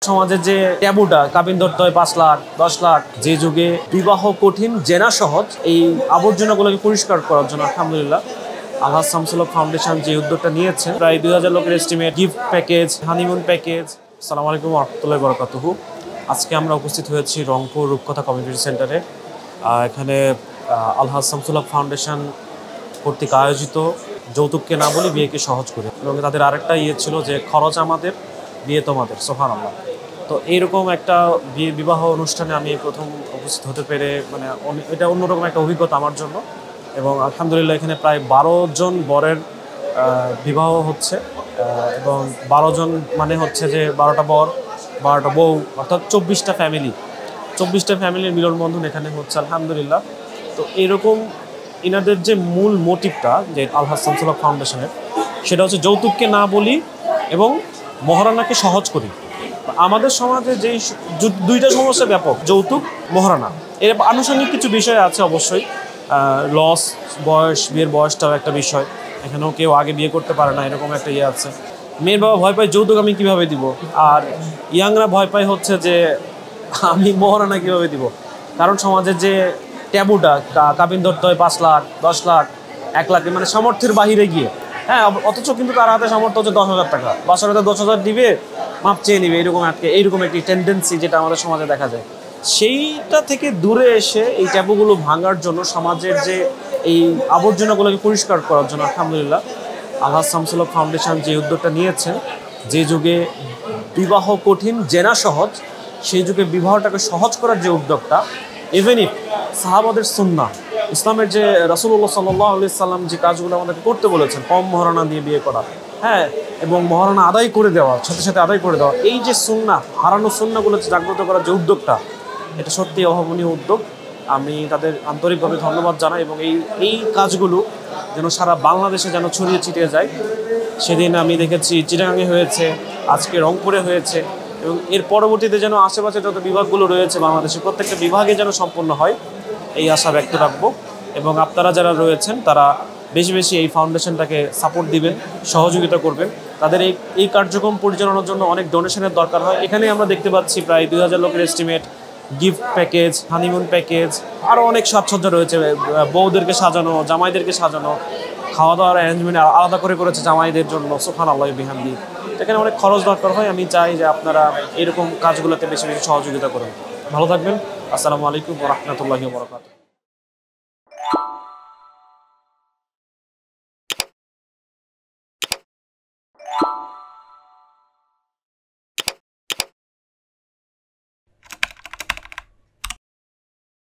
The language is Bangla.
সমাজের যে ট্যাবুটা কাবিন ধরতে হয় 5 লাখ 10 লাখ, যে যুগে বিবাহ কঠিন জেনা সহজ, এই আবর্জনাগুলোকে পরিষ্কার করার জন্য আলহামদুলিল্লাহ আলহাজ শামসুল হক ফাউন্ডেশন যে উদ্যোগটা নিয়েছে, প্রায় 2000 লোকের estimate, gift package, honeymoon package. আসসালামু আলাইকুম ওয়া রাহমাতুল্লাহি ওয়া বারাকাতুহু। আজকে আমরা উপস্থিত হয়েছি রংপুর রূপকথা কমিউনিটি সেন্টারে। এখানে আলহাজ শামসুল হক ফাউন্ডেশন কর্তৃক আয়োজিত যৌতুককে না বলি বিয়েকে সহজ করে, এবং তাদের আরেকটা ছিল যে খরচ আমাদের বিয়ে তোমাদের, সুবহানাল্লাহ। তো এইরকম একটা বিবাহ অনুষ্ঠানে আমি প্রথম উপস্থিত হতে পেরে মানে এটা অন্যরকম একটা অভিজ্ঞতা আমার জন্য। এবং আলহামদুলিল্লাহ এখানে প্রায় 12 জন বরের বিবাহ হচ্ছে, এবং 12 জন মানে হচ্ছে যে 12টা বর 12টা বউ, অর্থাৎ 24টা ফ্যামিলির মিলনবন্ধন এখানে হচ্ছে আলহামদুলিল্লাহ। তো এইরকম ইনাদের যে মূল মোটিভটা যে আলহাজ শামসুল হক ফাউন্ডেশনের, সেটা হচ্ছে যৌতুককে না বলি এবং মহারানাকে সহজ করি। আমাদের সমাজে যেই দুইটা সমস্যা ব্যাপক, যৌতুক, মহারানা, এর আনুষঙ্গিক কিছু বিষয় আছে অবশ্যই। লস, বয়স, বিয়ের বয়সটাও একটা বিষয়, এখানেও কেউ আগে বিয়ে করতে পারে না, এরকম একটা ইয়ে আছে। মেয়ের বাবা ভয় পায় যৌতুক আমি কীভাবে দিব, আর ইয়াংরা ভয় পায় হচ্ছে যে আমি মহারানা কীভাবে দিব। কারণ সমাজের যে ট্যাবুটা কাবিন ধরতে হয় 5 লাখ 10 লাখ 1 লাখ, মানে সামর্থ্যের বাহিরে গিয়ে, হ্যাঁ, অথচ কিন্তু তার হাতে সামর্থ্য হচ্ছে 10,000 টাকা, বছরে 10,000 দিবে, মাপ চেয়ে নিবে, এইরকম একটি টেন্ডেন্সি যেটা আমাদের সমাজে দেখা যায়। সেইটা থেকে দূরে এসে এই ট্যাবুগুলো ভাঙার জন্য, সমাজের যে এই আবর্জনাগুলোকে পরিষ্কার করার জন্য আলহামদুলিল্লাহ আলহাজ শামসুল হক ফাউন্ডেশন যে উদ্যোগটা নিয়েছে, যে যুগে বিবাহ কঠিন জেনা সহজ, সেই যুগে বিবাহটাকে সহজ করার যে উদ্যোগটা, ইভেন ইফ সাহাবাদের সুন্নাহ, ইসলামের যে রাসূলুল্লাহ সাল্লাল্লাহু আলাইহি সাল্লাম যে কাজগুলো আমাদেরকে করতে বলেছেন, কম মহারানা দিয়ে বিয়ে করা, হ্যাঁ, এবং মহারানা আদায় করে দেওয়া, সাথে সাথে আদায় করে দেওয়া, এই যে সুন্নাহ, হারানো সুন্নাহগুলো জাগ্রত করার যে উদ্যোগটা, এটা সত্যি অভাবনীয় উদ্যোগ। আমি তাদের আন্তরিকভাবে ধন্যবাদ জানাই, এবং এই কাজগুলো যেন সারা বাংলাদেশে যেন ছড়িয়ে ছিটিয়ে যায়। সেদিন আমি দেখেছি চিটাগাঙে হয়েছে, আজকে রংপুরে হয়েছে, এবং এর পরবর্তীতে যেন আশেপাশে যত বিভাগগুলো রয়েছে বাংলাদেশে, প্রত্যেকটা বিভাগে যেন সম্পন্ন হয়, এই আশা ব্যক্ত রাখবো। এবং আপনারা যারা রয়েছেন তারা বেশি বেশি এই ফাউন্ডেশনটাকে সাপোর্ট দিবেন, সহযোগিতা করবেন। তাদের এই কার্যক্রম পরিচালনার জন্য অনেক ডোনেশনের দরকার হয়। এখানে আমরা দেখতে পাচ্ছি প্রায় 2000 লোকের estimate, gift package, honeymoon package, আরও অনেক সাজসজ্জা রয়েছে, বউদেরকে সাজানো, জামাইদেরকে সাজানো, খাওয়া দাওয়ার অ্যারেঞ্জমেন্ট আলাদা করে করেছে জামাইদের জন্য, সুবহানাল্লাহ বিহামদি। এখানে অনেক খরচ দরকার হয়। আমি চাই যে আপনারা এরকম কাজগুলোতে বেশি বেশি সহযোগিতা করুন। ভালো থাকবেন। আসসালামু আলাইকুম ওয়া রাহমাতুল্লাহি ওয়া বারাকাতুহু।